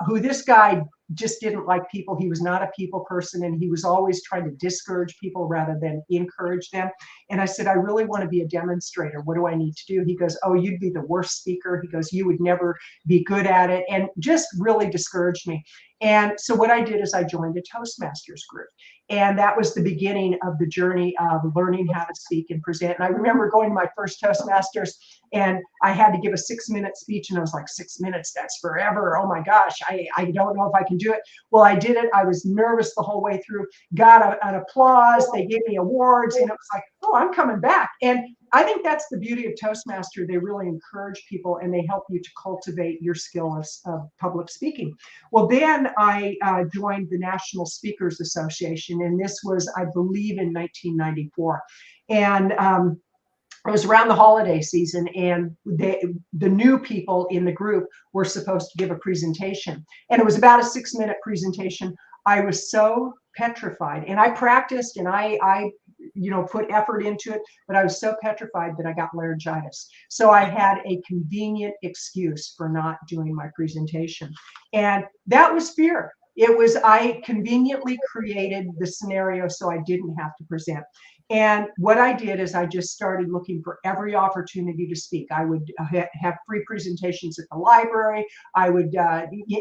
who this guy just didn't like people. He was not a people person, and he was always trying to discourage people rather than encourage them. And I said, I really want to be a demonstrator. What do I need to do? He goes, oh, you'd be the worst speaker. He goes, you would never be good at it, and just really discouraged me. And so what I did is I joined a Toastmasters group. And that was the beginning of the journey of learning how to speak and present. And I remember going to my first Toastmasters, and I had to give a 6-minute speech. And I was like, 6 minutes, that's forever. Oh my gosh, I don't know if I can do it. Well, I did it. I was nervous the whole way through, got an applause. They gave me awards, and it was like, oh, I'm coming back. And I think that's the beauty of Toastmaster. They really encourage people, and they help you to cultivate your skill of public speaking. Well, then I joined the National Speakers Association, and this was, I believe, in 1994. And it was around the holiday season, and the new people in the group were supposed to give a presentation. And it was about a 6-minute presentation. I was so petrified, and I practiced, and I put effort into it, but I was so petrified that I got laryngitis. So I had a convenient excuse for not doing my presentation. And that was fear. I conveniently created the scenario so I didn't have to present. And what I did is I just started looking for every opportunity to speak. I would have free presentations at the library. I would,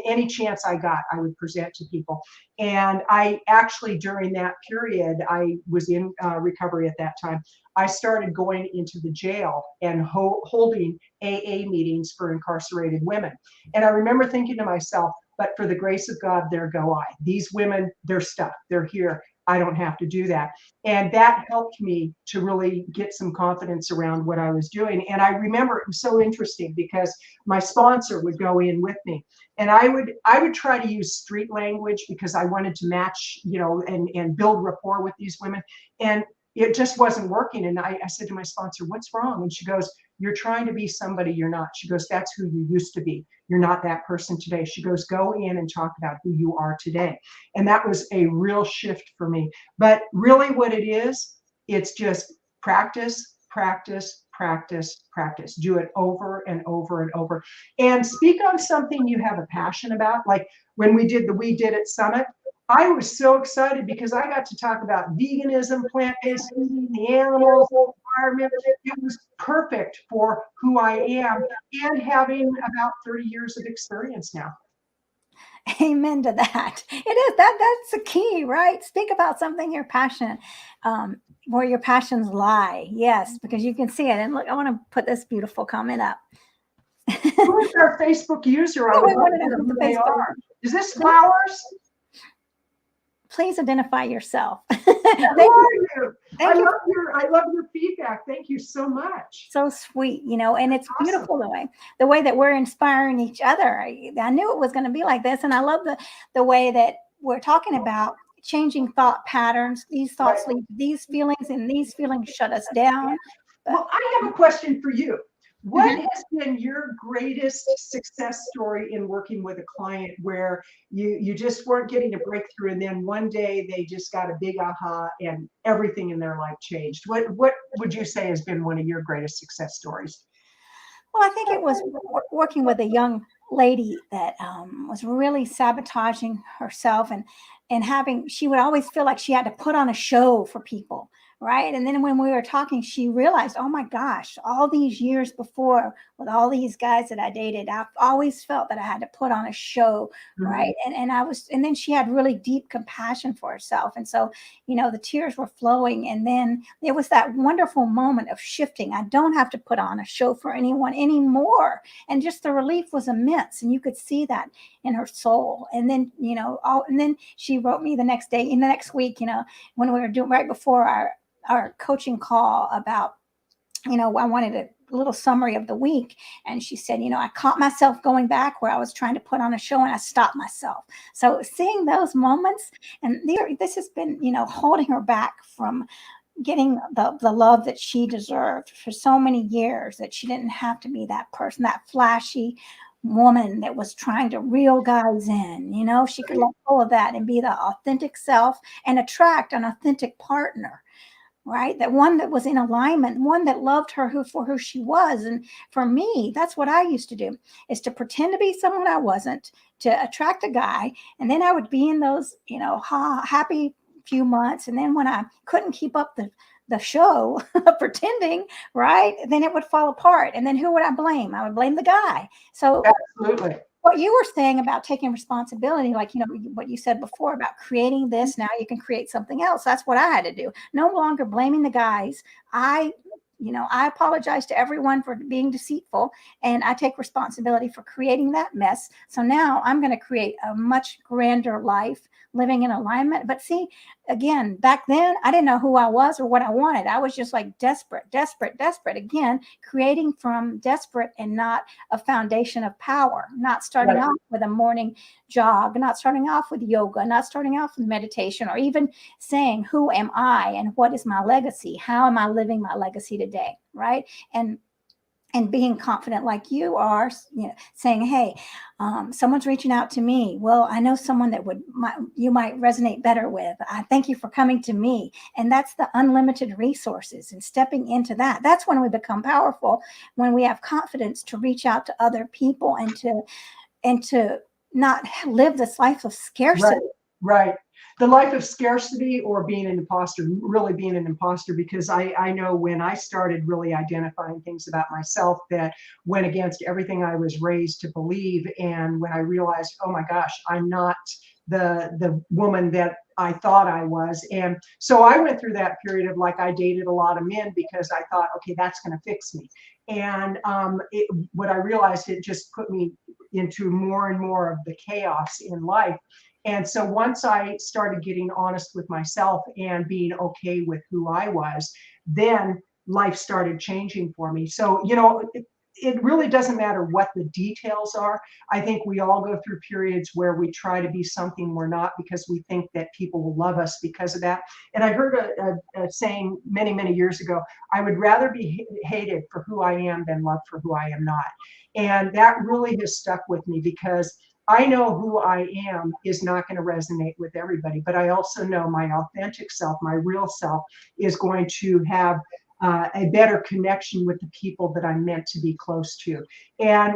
any chance I got, I would present to people. And I actually, during that period, I was in recovery at that time. I started going into the jail and holding AA meetings for incarcerated women. And I remember thinking to myself, but for the grace of God, there go I. These women, they're stuck. They're here. I don't have to do that. And that helped me to really get some confidence around what I was doing. And I remember it was so interesting because my sponsor would go in with me, and I would try to use street language because I wanted to match, and build rapport with these women. And it just wasn't working. And I said to my sponsor, what's wrong? And she goes, you're trying to be somebody you're not. She goes, that's who you used to be. You're not that person today. She goes, go in and talk about who you are today. And that was a real shift for me. But really what it is, it's just practice, practice, practice, practice. Do it over and over and over. And speak on something you have a passion about. Like when we did the We Did It Summit, I was so excited because I got to talk about veganism, plant-based eating, the animals, the environment. It was perfect for who I am and having about 30 years of experience now. Amen to that. It is that's the key, right? Speak about something you're passionate, where your passions lie. Yes, because you can see it. And look, I want to put this beautiful comment up. Who is our Facebook user? I would love to know who they are. Is this Flowers? Please identify yourself. Who are you? I love your feedback. Thank you so much. So sweet, and it's awesome. Beautiful the way that we're inspiring each other. I knew it was going to be like this, and I love the way that we're talking about changing thought patterns. These thoughts lead to these feelings, and these feelings shut us down. Well, I have a question for you. What has been your greatest success story in working with a client where you just weren't getting a breakthrough, and then one day they just got a big aha and everything in their life changed? What would you say has been one of your greatest success stories? Well, I think it was working with a young lady that was really sabotaging herself and she would always feel like she had to put on a show for people. Right. And then when we were talking, she realized, oh, my gosh, all these years before with all these guys that I dated, I've always felt that I had to put on a show. Right. And then she had really deep compassion for herself. And so, the tears were flowing. And then there was that wonderful moment of shifting. I don't have to put on a show for anyone anymore. And just the relief was immense. And you could see that in her soul. And then, and then she wrote me the next day, in the next week, when we were doing right before our coaching call about, I wanted a little summary of the week. And she said, I caught myself going back where I was trying to put on a show and I stopped myself. So seeing those moments, and this has been, holding her back from getting the love that she deserved for so many years, that she didn't have to be that person, that flashy woman that was trying to reel guys in. She could let go of that and be the authentic self and attract an authentic partner. Right? That one that was in alignment, one that loved her for who she was. And for me, that's what I used to do, is to pretend to be someone I wasn't, to attract a guy. And then I would be in those, happy few months. And then when I couldn't keep up the show pretending, right, then it would fall apart. And then who would I blame? I would blame the guy. So absolutely. What you were saying about taking responsibility, like, what you said before about creating this, now you can create something else. That's what I had to do. No longer blaming the guys. I apologize to everyone for being deceitful, and I take responsibility for creating that mess. So now I'm going to create a much grander life, living in alignment. But see, again, back then, I didn't know who I was or what I wanted. I was just like desperate. Again, creating from desperate and not a foundation of power, not starting off with a morning jog, not starting off with yoga, not starting off with meditation, or even saying, who am I and what is my legacy? How am I living my legacy today? Right. And being confident like you are, saying, hey, someone's reaching out to me. Well, I know someone that you might resonate better with. I thank you for coming to me. And that's the unlimited resources, and stepping into that. That's when we become powerful, when we have confidence to reach out to other people and to not live this life of Right, scarcity. right. The life of scarcity or being an imposter, really being an imposter, because I know when I started really identifying things about myself that went against everything I was raised to believe. And when I realized, oh my gosh, I'm not the woman that I thought I was. And so I went through that period of like, I dated a lot of men because I thought, okay, that's going to fix me. And what I realized, it just put me into more and more of the chaos in life. And so once I started getting honest with myself and being okay with who I was, then life started changing for me. So, it really doesn't matter what the details are. I think we all go through periods where we try to be something we're not because we think that people will love us because of that. And I heard a saying many, many years ago, I would rather be hated for who I am than loved for who I am not. And that really has stuck with me because I know who I am is not going to resonate with everybody, but I also know my authentic self, my real self, is going to have a better connection with the people that I'm meant to be close to. And,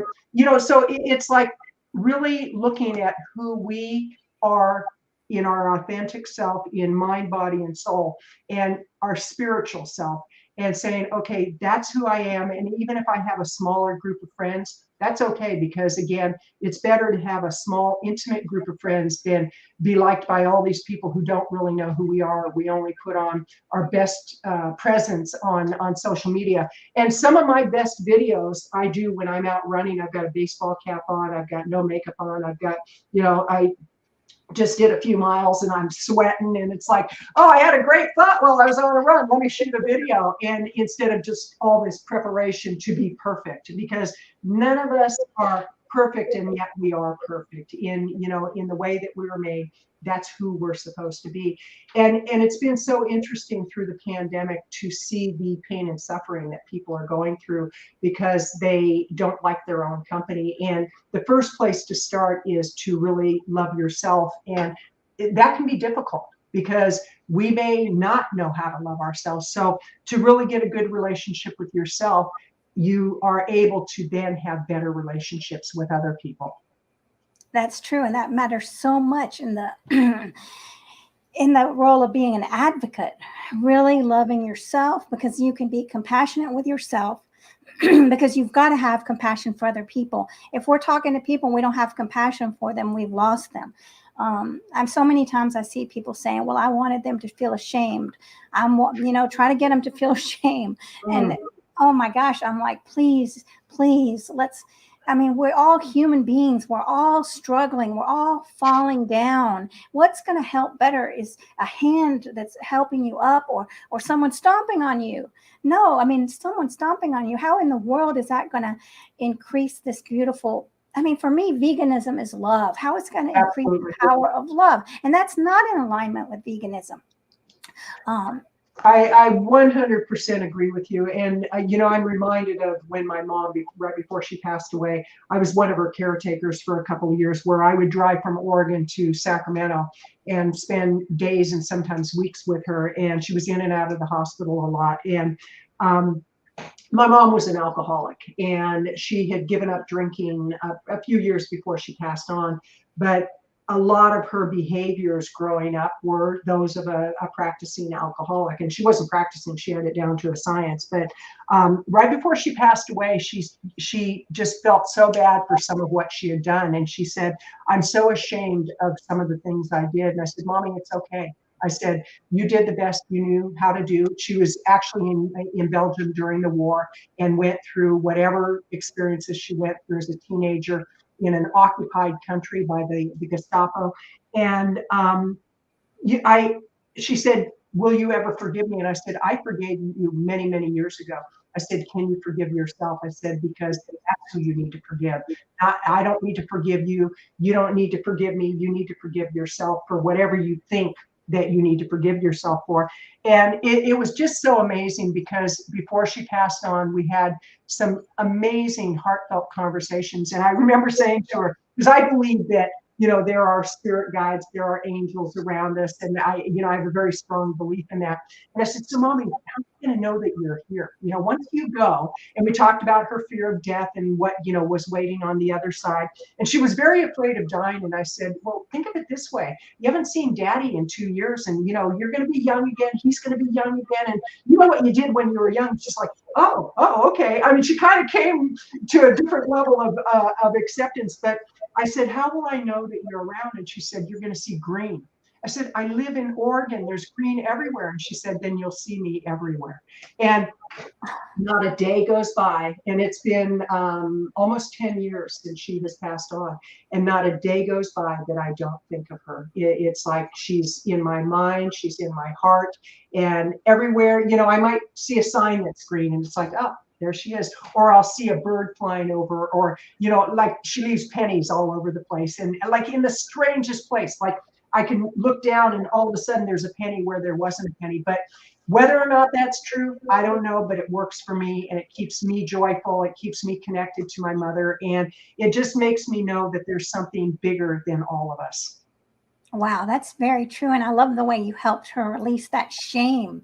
so it's like really looking at who we are in our authentic self, in mind, body, and soul, and our spiritual self, and saying, okay, that's who I am. And even if I have a smaller group of friends, that's okay, because again, it's better to have a small, intimate group of friends than be liked by all these people who don't really know who we are. We only put on our best presence on social media. And some of my best videos I do when I'm out running. I've got a baseball cap on, I've got no makeup on, I've got, I just did a few miles and I'm sweating, and it's like, oh, I had a great thought while I was on a run, let me shoot a video. And instead of just all this preparation to be perfect, because none of us are perfect, and yet we are perfect in the way that we were made. That's who we're supposed to be. And it's been so interesting through the pandemic to see the pain and suffering that people are going through because they don't like their own company. And the first place to start is to really love yourself. And that can be difficult because we may not know how to love ourselves. So to really get a good relationship with yourself, you are able to then have better relationships with other people. That's true. And that matters so much in the in the role of being an advocate, really loving yourself, because you can be compassionate with yourself because you've got to have compassion for other people. If we're talking to people and we don't have compassion for them, we've lost them. I'm so many times I see people saying, well, I wanted them to feel ashamed. Try to get them to feel shame. And oh my gosh, I'm like, please, we're all human beings. We're all struggling. We're all falling down. What's going to help better is a hand that's helping you up, or someone stomping on you. No, someone stomping on you. How in the world is that going to increase this beautiful? For me, veganism is love. How it's going to increase the power of love. And that's not in alignment with veganism. I 100% agree with you. And, I'm reminded of when my mom, right before she passed away, I was one of her caretakers for a couple of years, where I would drive from Oregon to Sacramento and spend days and sometimes weeks with her. And she was in and out of the hospital a lot. And my mom was an alcoholic, and she had given up drinking a few years before she passed on. But a lot of her behaviors growing up were those of a practicing alcoholic. And she wasn't practicing, she had it down to a science. But right before she passed away, she just felt so bad for some of what she had done. And she said, I'm so ashamed of some of the things I did. And I said, Mommy, it's okay. I said, you did the best you knew how to do. She was actually in Belgium during the war and went through whatever experiences she went through as a teenager in an occupied country by the Gestapo. And she said, will you ever forgive me? And I said, I forgave you many, many years ago. I said, can you forgive yourself? I said, because that's who you need to forgive. I don't need to forgive you. You don't need to forgive me. You need to forgive yourself for whatever you think that you need to forgive yourself for. And it was just so amazing, because before she passed on, we had some amazing heartfelt conversations. And I remember saying to her, because I believe that there are spirit guides, there are angels around us. And I have a very strong belief in that. And I said, so mommy, how are you going to know that you're here? Once you go, and we talked about her fear of death and what, was waiting on the other side. And she was very afraid of dying. And I said, well, think of it this way. You haven't seen daddy in 2 years, and, you're going to be young again. He's going to be young again. And you know what you did when you were young? It's just like, oh, okay. I mean, she kind of came to a different level of acceptance. But I said, how will I know that you're around? And she said, you're going to see green. I said, I live in Oregon. There's green everywhere. And she said, then you'll see me everywhere. And not a day goes by, and it's been almost 10 years since she has passed on, and not a day goes by that I don't think of her. It's like she's in my mind, she's in my heart, and everywhere, I might see a sign that's green, and it's like, oh, there she is. Or I'll see a bird flying over, or, like she leaves pennies all over the place, and like in the strangest place, like I can look down and all of a sudden there's a penny where there wasn't a penny. But whether or not that's true, I don't know, but it works for me, and it keeps me joyful. It keeps me connected to my mother, and it just makes me know that there's something bigger than all of us. Wow, that's very true. And I love the way you helped her release that shame.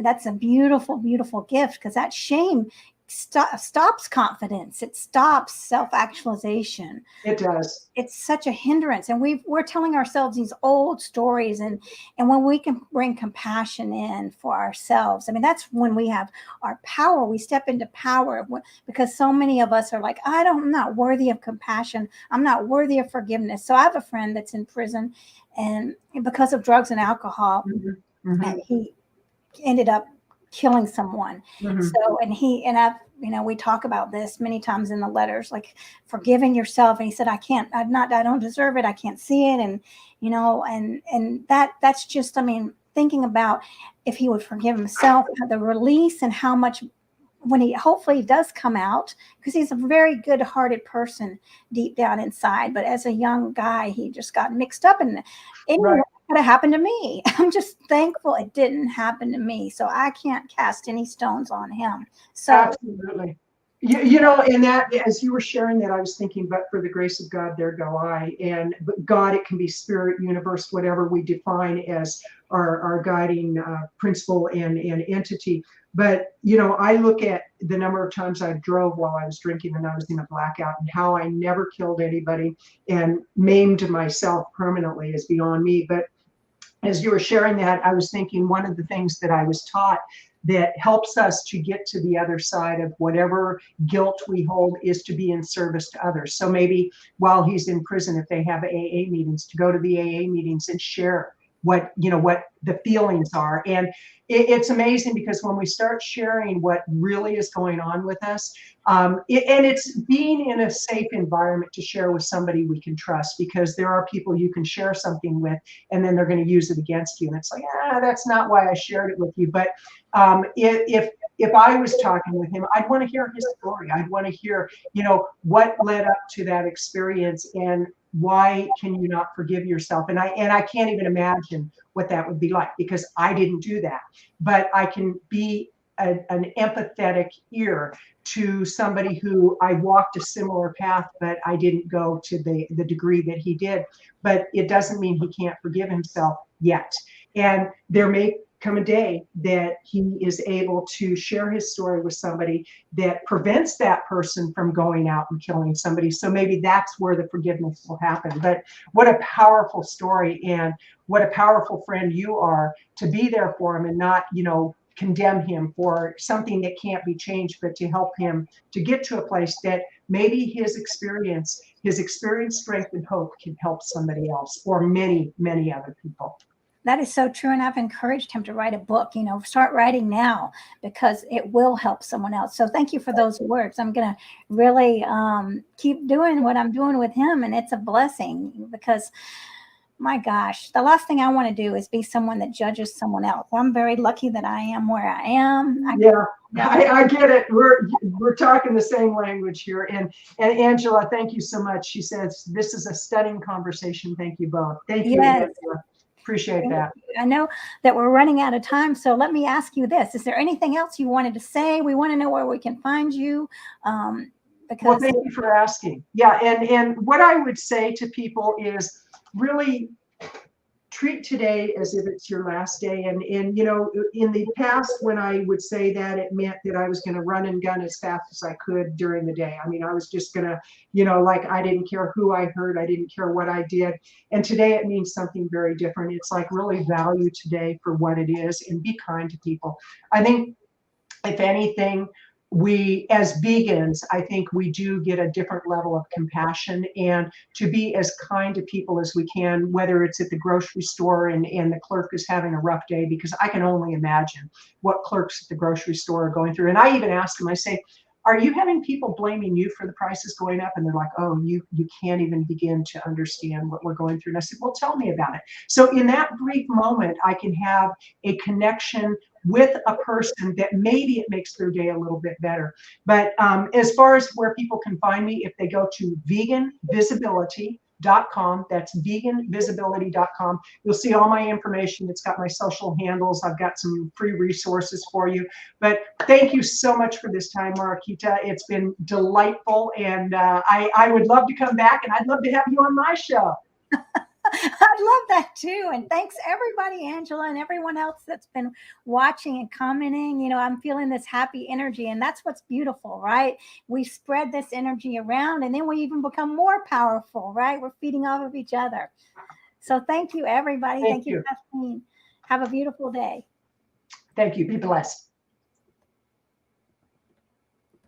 That's a beautiful, beautiful gift, because that shame stops confidence. It stops self-actualization. It does. It's such a hindrance. And we're telling ourselves these old stories. And when we can bring compassion in for ourselves, I mean, that's when we have our power. We step into power, because so many of us are like, I'm not worthy of compassion. I'm not worthy of forgiveness. So I have a friend that's in prison, and because of drugs and alcohol, and he ended up killing someone. So, we talk about this many times in the letters, like forgiving yourself. And he said, I don't deserve it. I can't see it. And, and that's just, thinking about if he would forgive himself, the release, and how much when he hopefully does come out, because he's a very good-hearted person deep down inside. But as a young guy, he just got mixed up in it. Right. Could have happened to me. I'm just thankful it didn't happen to me. So I can't cast any stones on him. So absolutely. And that, as you were sharing that, I was thinking, but for the grace of God, there go I. And but God, it can be spirit, universe, whatever we define as our guiding principle and entity. But, I look at the number of times I drove while I was drinking and I was in a blackout, and how I never killed anybody and maimed myself permanently is beyond me. But as you were sharing that, I was thinking one of the things that I was taught that helps us to get to the other side of whatever guilt we hold is to be in service to others. So maybe while he's in prison, if they have AA meetings, to go to the AA meetings and share what the feelings are. And it's amazing, because when we start sharing what really is going on with us, and it's being in a safe environment to share with somebody we can trust, because there are people you can share something with and then they're going to use it against you. And it's like, that's not why I shared it with you. But if I was talking with him, I'd want to hear his story. I'd want to hear, what led up to that experience, and why can you not forgive yourself? And I can't even imagine what that would be like, because I didn't do that. But I can be an empathetic ear to somebody who I walked a similar path, but I didn't go to the degree that he did. But it doesn't mean he can't forgive himself yet. And there may come a day that he is able to share his story with somebody that prevents that person from going out and killing somebody. So maybe that's where the forgiveness will happen. But what a powerful story, and what a powerful friend you are to be there for him and not, condemn him for something that can't be changed, but to help him to get to a place that maybe his experience, strength, and hope can help somebody else, or many, many other people. That is so true. And I've encouraged him to write a book, start writing now, because it will help someone else. So thank you for those words. I'm going to really keep doing what I'm doing with him. And it's a blessing, because my gosh, the last thing I want to do is be someone that judges someone else. I'm very lucky that I am where I am. I get it. We're talking the same language here. And Angela, thank you so much. She says, this is a stunning conversation. Thank you both. Thank you, yes. Angela. Appreciate that. I know that we're running out of time, so let me ask you this. Is there anything else you wanted to say? We want to know where we can find you, Well, because thank you for asking. Yeah, and what I would say to people is really treat today as if it's your last day. And you know, in the past, when I would say that, it meant that I was going to run and gun as fast as I could during the day. I mean, I was just going to, you know, like, I didn't care who I hurt, I didn't care what I did. And today it means something very different. It's like, really value today for what it is and be kind to people. I think, if anything, we as vegans, I think we do get a different level of compassion, and to be as kind to people as we can, whether it's at the grocery store and the clerk is having a rough day, because I can only imagine what clerks at the grocery store are going through. And I even ask them, I say, are you having people blaming you for the prices going up? And they're like, oh, you can't even begin to understand what we're going through. And I said, well, tell me about it. So in that brief moment, I can have a connection with a person that maybe it makes their day a little bit better. But as far as where people can find me, if they go to veganvisibility.com, that's veganvisibility.com, you'll see all my information. It's got my social handles. I've got some free resources for you. But thank you so much for this time, Marakita. It's been delightful, and I would love to come back, and I'd love to have you on my show. I love that too. And thanks everybody, Angela, and everyone else that's been watching and commenting. You know, I'm feeling this happy energy, and that's what's beautiful, right? We spread this energy around, and then we even become more powerful, right? We're feeding off of each other. So thank you, everybody. Thank you, Kathleen. Have a beautiful day. Thank you. Be blessed.